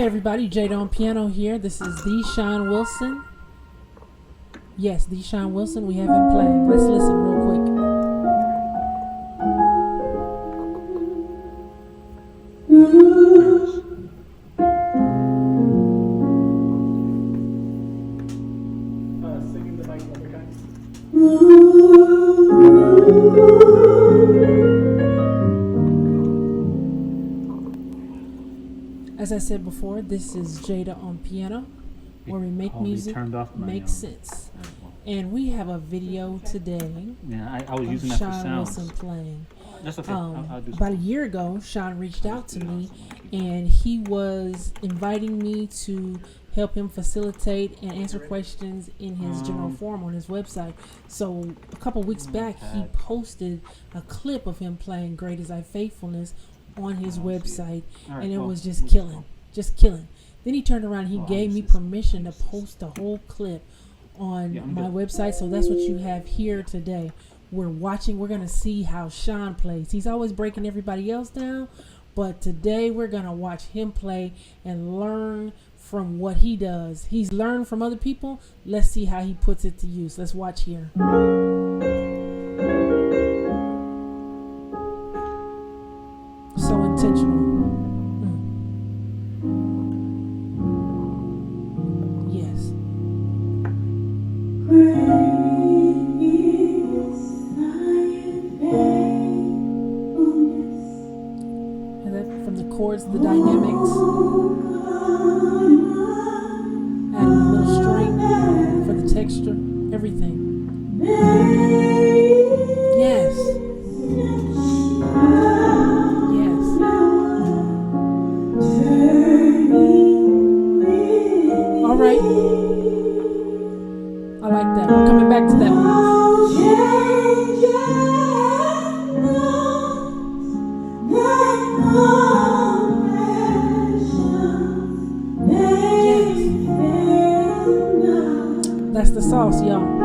Hey everybody, Jada on piano here. This is the Sean Wilson. Yes, the Sean Wilson. We have him playing. Let's listen real quick. Singing the mic one more time. As I said before, this is Jada on piano, where we make music make sense. And we have a video today I was using that for Sean sounds. Wilson playing. That's okay. I'll do About a year ago, Sean reached out to me, and he was inviting me to help him facilitate and answer questions in his general forum on his website. So a couple weeks back, he posted a clip of him playing "Great Is Thy Faithfulness" on his website, and it was just killing. Then he turned around and he gave me permission to post the whole clip on my website. So that's what you have here today. We're going to see how Sean plays. He's always breaking everybody else down, but today we're going to watch him play and learn from what he does. He's learned from other people. Let's see how he puts it to use. Let's watch here. So intentional. Yes. And that from the chords, the dynamics, adding a little string for the texture, everything. Yes. All right. I like that. We're coming back to that one. Yes. That's the sauce, y'all.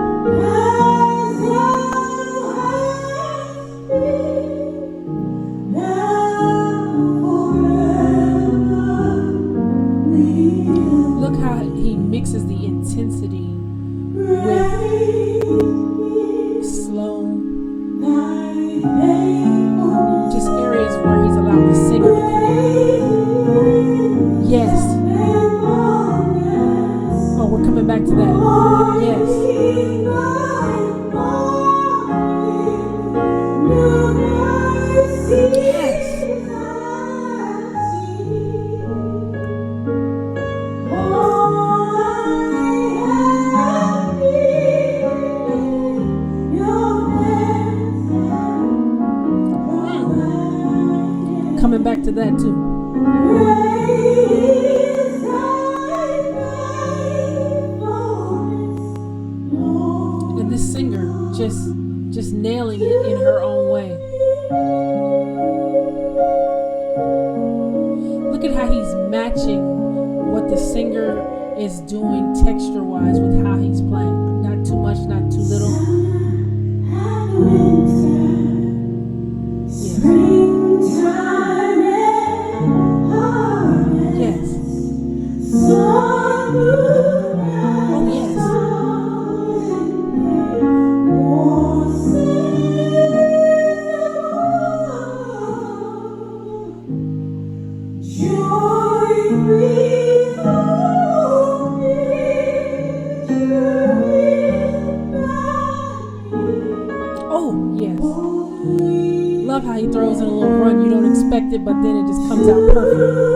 Look how he mixes the intensity with slow, just areas where he's allowed the singer to create. Yes. Oh, we're coming back to that. Yes. Yes. Coming back to that too. And this singer just nailing it in her own way. Look at how he's matching what the singer is doing texture-wise with how he's playing. Not too much, not too little. Yes. Oh, yes. Oh, yes. Love how he throws in a little run. You don't expect it, but then it just comes out perfect.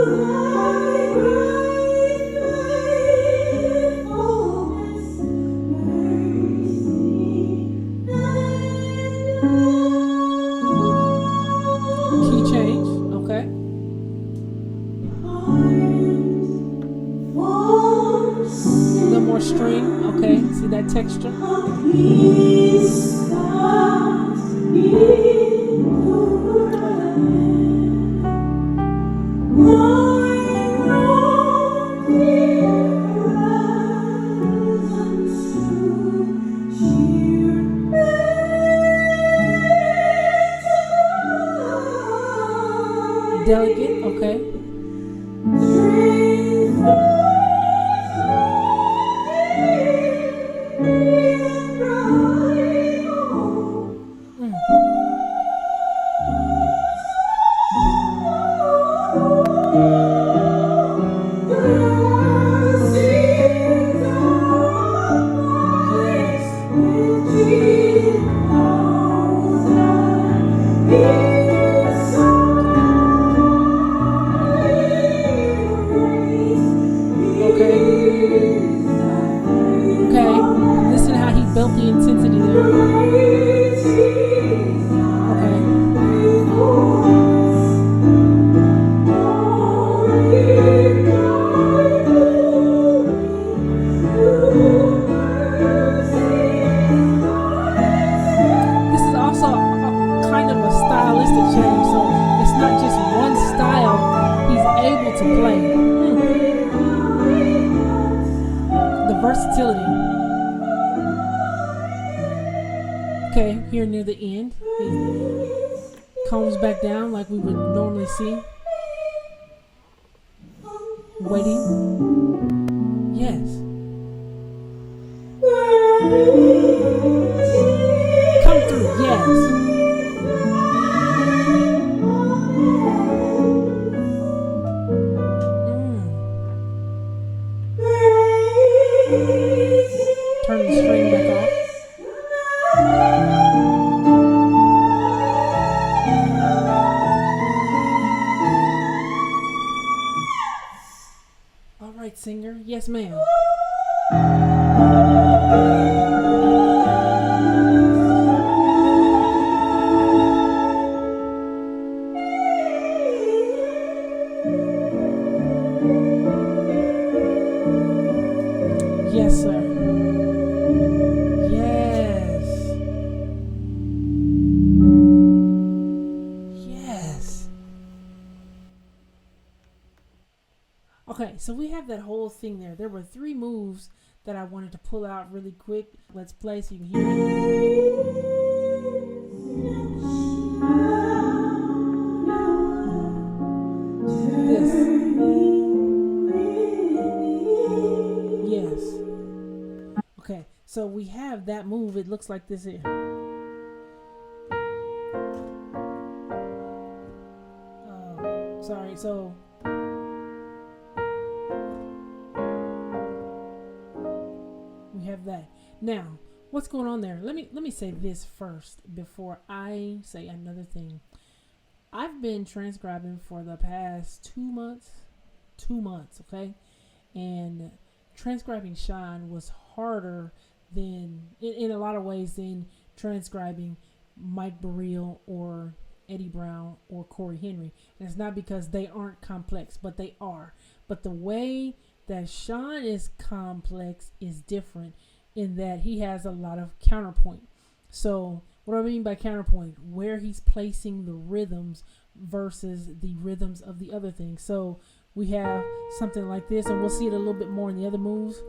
Key change, okay. A little more string, okay. See that texture? Delicate, okay. Built the intensity there. Okay. This is also kind of a stylistic change, so it's not just one style he's able to play. The versatility. Okay, here near the end, he comes back down like we would normally see. Waiting. Yes. Come through, yes. Turn the string back off. Singer, yes ma'am. Yes sir. Yes. Okay, so we have that whole thing there. There were 3 moves that I wanted to pull out really quick. Let's play so you can hear it. This. Yes. Okay, so we have that move. It looks like this here. Sorry, so we have that. Now, what's going on there? Let me say this first before I say another thing. I've been transcribing for the past 2 months. 2 months, okay? And transcribing Sean was harder than, in a lot of ways, than transcribing Mike Burrell or Eddie Brown or Corey Henry. And it's not because they aren't complex, but they are. But the way that Sean is complex is different in that he has a lot of counterpoint. So what do I mean by counterpoint? Where he's placing the rhythms versus the rhythms of the other things. So we have something like this, and we'll see it a little bit more in the other moves.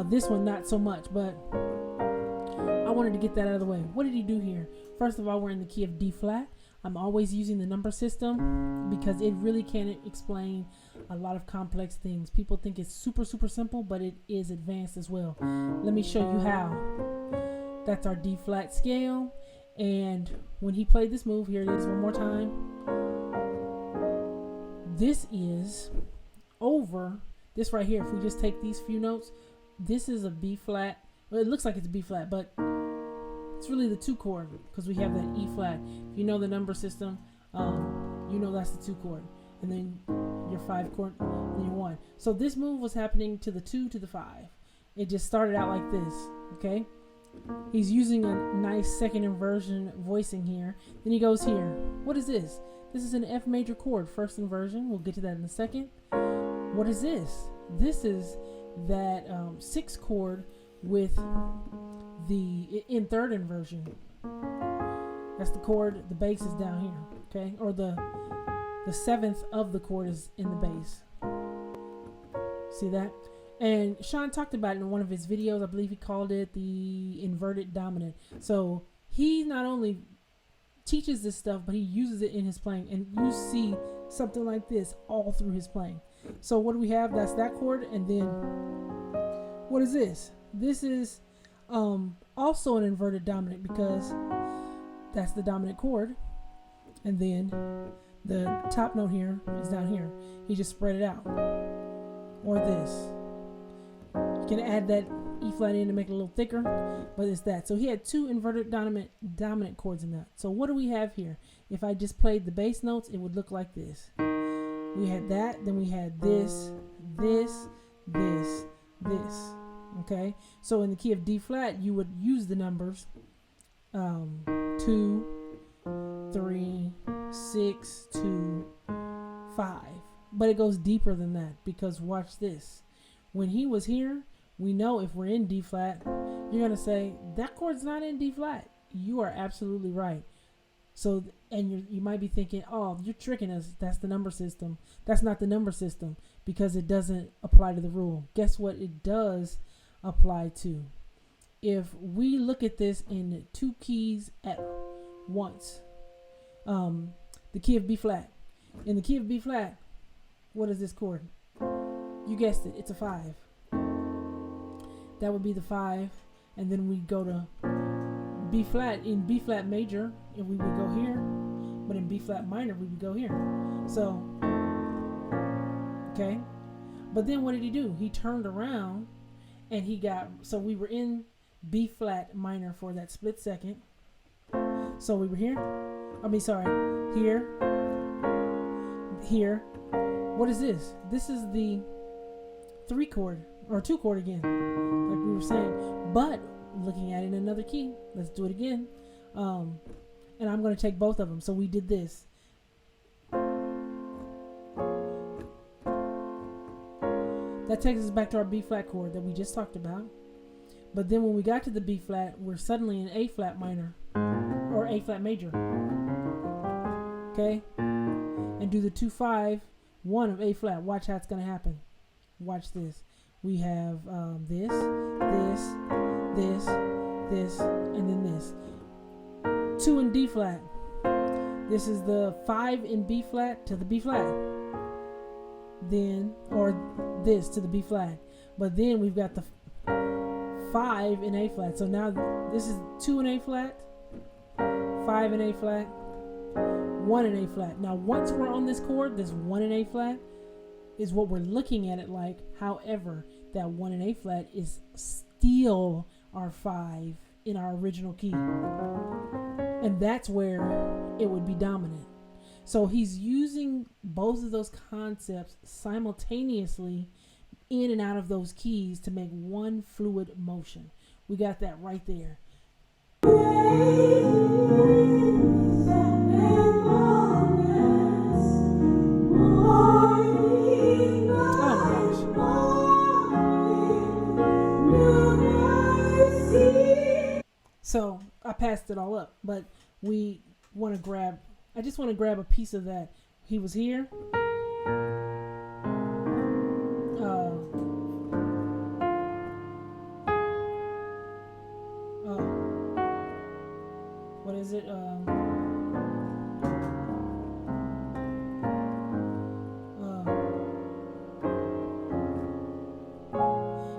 This one not so much, but I wanted to get that out of the way. What did he do here? First of all, we're in the key of D flat. I'm always using the number system because it really can explain a lot of complex things. People think it's super simple, but it is advanced as well. Let me show you how. That's our D flat scale, and when he played this move, here it is one more time. This is over this right here. If we just take these few notes, this is a B flat. Well, it looks like it's a B flat, but it's really the 2 chord because we have that E flat. If you know the number system, you know that's the 2 chord, and then your 5 chord, and your 1. So this move was happening to the 2 to the 5. It just started out like this, okay? He's using a nice second inversion voicing here. Then he goes here. What is this? This is an F major chord, first inversion. We'll get to that in a second. What is this? This is that 6 chord with the in third inversion. That's the chord. The bass is down here, okay? Or the 7th of the chord is in the bass. See that? And Sean talked about it in one of his videos. I believe he called it the inverted dominant. So he not only teaches this stuff, but he uses it in his playing. And you see something like this all through his playing. So what do we have? That's that chord. And then what is this? This is also an inverted dominant because that's the dominant chord. And then The top note here is down here. He just spread it out. Or this. You can add that E flat in to make it a little thicker, but it's that. So he had two inverted dominant chords in that. So what do we have here? If I just played the bass notes, it would look like this. We had that, then we had this, this, this, this. Okay? So in the key of D flat, you would use the numbers 2, 3, 6, 2, 5. But it goes deeper than that, because watch this. When he was here, we know if we're in D flat, you're going to say, that chord's not in D flat. You are absolutely right. So, and you might be thinking, oh, you're tricking us. That's the number system. That's not the number system, because it doesn't apply to the rule. Guess what it does apply to? If we look at this in two keys at once, the key of B flat. In the key of B flat, what is this chord? You guessed it, it's a 5. That would be the 5, and then we go to B flat. In B flat major, if we would go here, but in B flat minor, we would go here. So, okay. But then what did he do? He turned around, and he got, so we were in B flat minor for that split second. So we were here. Here. Here. What is this? This is the 3 chord, or 2 chord again, like we were saying, but looking at it in another key. Let's do it again. And I'm going to take both of them. So we did this. That takes us back to our B flat chord that we just talked about. But then when we got to the B flat, we're suddenly in A flat minor, or A flat major. Okay? And do the 2, 5, 1 of A flat. Watch how it's going to happen. Watch this. We have this, and then this. 2 in D flat. This is the 5 in B flat to the B flat. Then, or this to the B flat. But then we've got the 5 in A flat. So now this is 2 in A flat, 5 in A flat, 1 in A flat. Now once we're on this chord, this 1 in A flat is what we're looking at it like. However, that 1 in A flat is still our 5 in our original key. And that's where it would be dominant. So he's using both of those concepts simultaneously in and out of those keys to make one fluid motion. We got that right there. So I passed it all up, but we want to grab, I just want to grab a piece of that. He was here. What is it?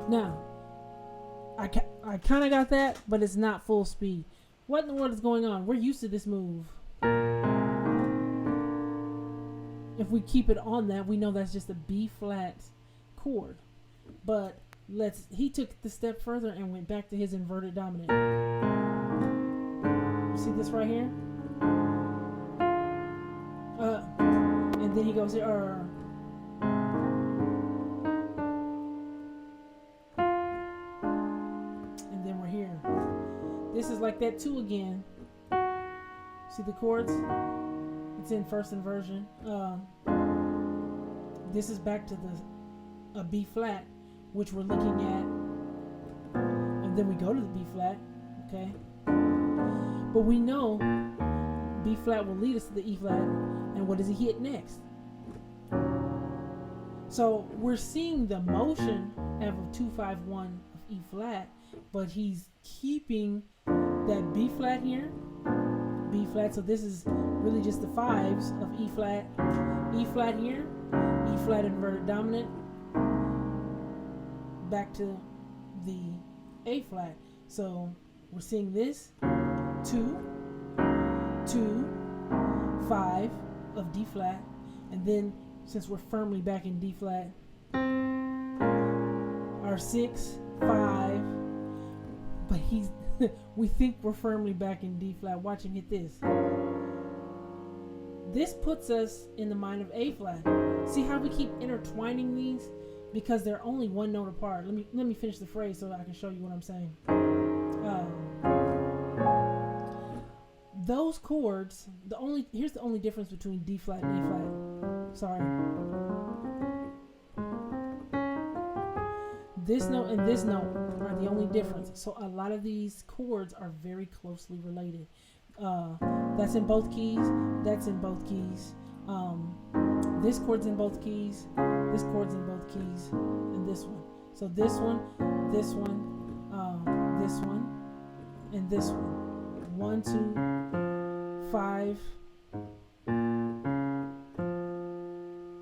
Now, I kind of got that, but it's not full speed. What in the world is going on? We're used to this move. If we keep it on that, we know that's just a B flat chord. But he took the step further and went back to his inverted dominant. See this right here? And then he goes here. And then we're here. This is like that 2 again. See the chords? It's in first inversion. This is back to a B flat, which we're looking at. And then we go to the B flat. Okay? But we know B flat will lead us to the E flat, and what does he hit next? So we're seeing the motion of 2, 5, 1 of E flat, but he's keeping that B flat here, B flat. So this is really just the 5s of E flat here, E flat inverted dominant, back to the A flat. So we're seeing this. 2, 2, 5, of D flat, and then since we're firmly back in D flat, our 6, 5, but we think we're firmly back in D flat. Watch him hit this. This puts us in the mind of A flat. See how we keep intertwining these? Because they're only one note apart. Let me finish the phrase so I can show you what I'm saying. Those chords, here's the only difference between D flat and A flat. Sorry. This note and this note are the only difference. So a lot of these chords are very closely related. That's in both keys. That's in both keys. This chord's in both keys. This chord's in both keys, and this one. So this one, this one, this one, and this one. 1, 2, 5,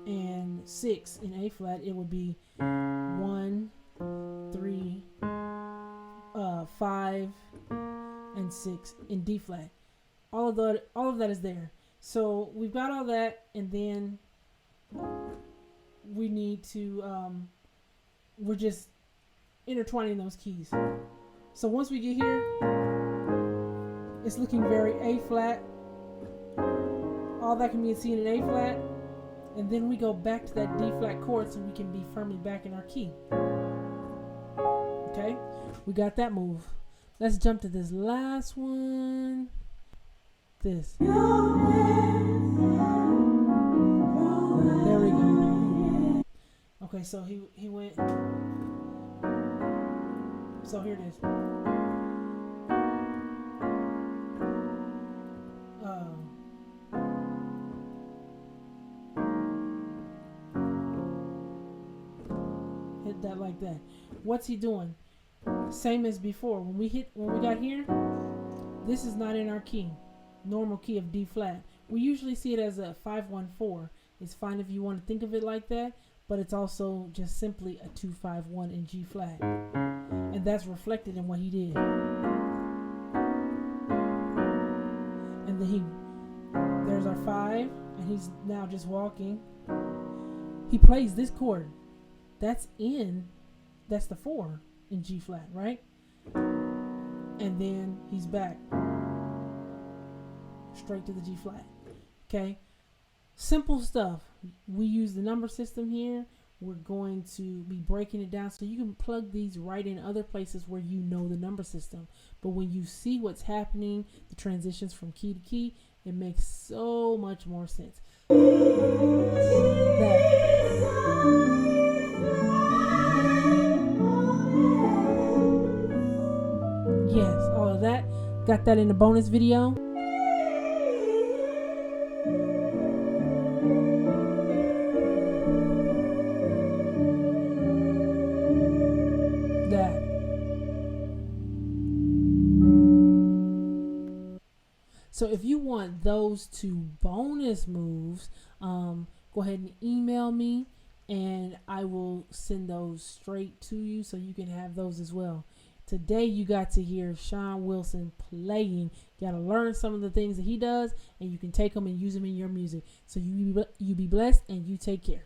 and 6 in A flat. It would be 1, 3, 5, and 6 in D flat. All of that is there. So we've got all that, and then we need to we're just intertwining those keys. So once we get here, it's looking very A flat. All that can be seen in A flat, and then we go back to that D flat chord so we can be firmly back in our key. Okay, we got that move. Let's jump to this last one. This. There we go. Okay, so he went. So here it is. Hit that like that. What's he doing? Same as before. When we got here, this is not in our key. Normal key of D flat. We usually see it as a 5-1-4. It's fine if you want to think of it like that, but it's also just simply a 2-5-1 in G flat, and that's reflected in what he did. And then there's our 5, and he's now just walking. He plays this chord. That's the 4 in G flat, right? And then he's back straight to the G flat. Okay, simple stuff. We use the number system here. We're going to be breaking it down so you can plug these right in other places where you know the number system. But when you see what's happening, the transitions from key to key, it makes so much more sense. Yes, all of that. Got that in the bonus video. So if you want those 2 bonus moves, go ahead and email me and I will send those straight to you so you can have those as well. Today you got to hear Sean Wilson playing. You got to learn some of the things that he does, and you can take them and use them in your music. So you be blessed and you take care.